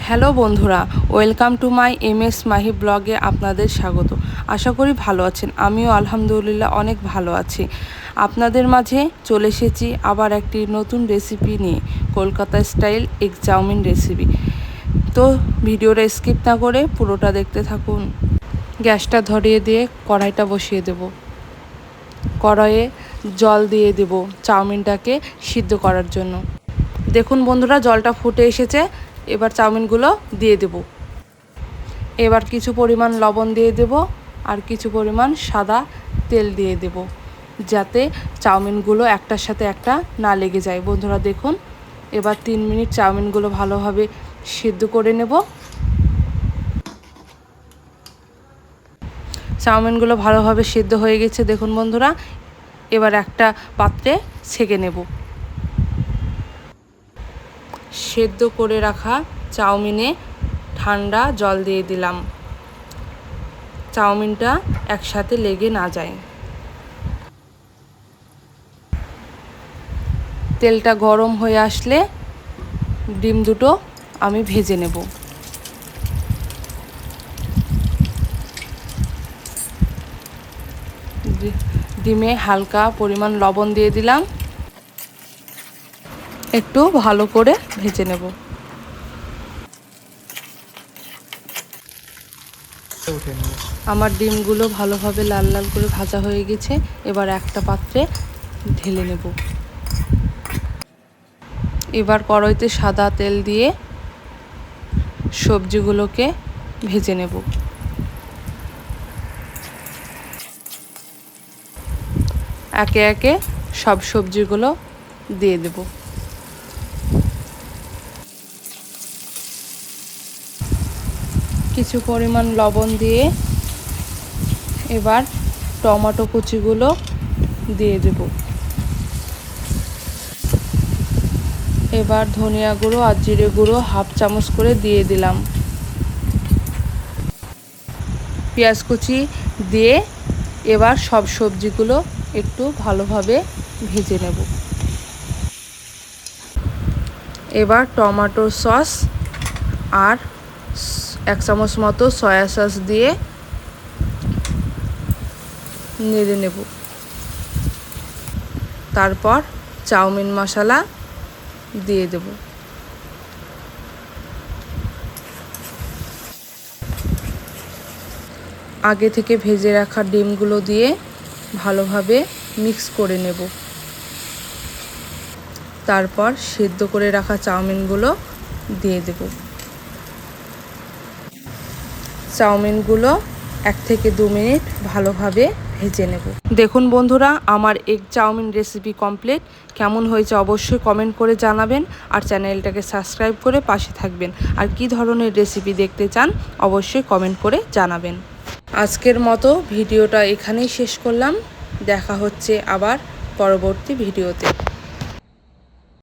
Hello বন্ধুরা, welcome to my MS Mahi ব্লগে আপনাদের স্বাগত। আশা করি ভালো আছেন। আমিও আলহামদুলিল্লাহ অনেক ভালো আছি। আপনাদের মাঝে চলে এসেছি আবার একটি নতুন রেসিপি নিয়ে, Kolkata style egg chowmein recipe. তো ভিডিওটা স্কিপ না করে পুরোটা দেখতে থাকুন। গ্যাসটা ধরিয়ে দিয়ে কড়াইটা বসিয়ে দেব। কড়াইয়ে জল দিয়ে দেব চাউমিনটাকে সিদ্ধ করার জন্য। দেখুন বন্ধুরা, জলটা ফুটে এসেছে। এবার চাউমিনগুলো দিয়ে দেব। এবার কিছু পরিমাণ লবণ দিয়ে দেব আর কিছু পরিমাণ সাদা তেল দিয়ে দেব, যাতে চাউমিনগুলো একটার সাথে একটা না লেগে যায়। বন্ধুরা দেখুন, এবার 3 মিনিট চাউমিনগুলো ভালোভাবে সিদ্ধ করে নেব। চাউমিনগুলো ভালোভাবে সিদ্ধ হয়ে গেছে দেখুন বন্ধুরা। এবার একটা পাত্রে ছেঁকে নেব। সেদ্ধ করে রাখা চাউমিনে ঠান্ডা জল দিয়ে দিলাম, চাউমিনটা একসাথে লেগে না যায়। তেলটা গরম হয়ে আসলে ডিম দুটো আমি ভেজে নেব। ডিমে হালকা পরিমাণ লবণ দিয়ে দিলাম, একটু ভালো করে ভেজে নেব। আমার ডিমগুলো ভালোভাবে লাল লাল করে ভাজা হয়ে গেছে। এবার একটা পাত্রে ঢেলে নেব। এবার কড়াইতে সাদা তেল দিয়ে সবজিগুলোকে ভেজে নেব। একে একে সব সবজিগুলো দিয়ে দেব। কিছু পরিমাণ লবণ দিয়ে এবার টমেটো কুচিগুলো দিয়ে দেব। এবার ধনিয়া গুঁড়ো আর জিরে গুঁড়ো হাফ চামচ করে দিয়ে দিলাম। পেঁয়াজ কুচি দিয়ে এবার সব সবজিগুলো একটু ভালোভাবে ভেজে নেব। এবার টমেটো সস আর 1 চামচ মতো সয়া সস দিয়ে নেড়ে নেব। তারপর চাউমিন মশলা দিয়ে দেব। আগে থেকে ভেজে রাখা ডিমগুলো দিয়ে ভালোভাবে মিক্স করে নেব। তারপর সিদ্ধ করে রাখা চাউমিনগুলো দিয়ে দেব। চাউমিনগুলো 1 থেকে 2 মিনিট ভালোভাবে ভেজে নেব। দেখুন বন্ধুরা, আমার এগ চাউমিন রেসিপি কমপ্লিট। কেমন হয়েছে অবশ্যই কমেন্ট করে জানাবেন আর চ্যানেলটাকে সাবস্ক্রাইব করে পাশে থাকবেন। আর কি ধরনের রেসিপি দেখতে চান অবশ্যই কমেন্ট করে জানাবেন। আজকের মতো ভিডিওটা এখানেই শেষ করলাম। দেখা হচ্ছে আবার পরবর্তী ভিডিওতে।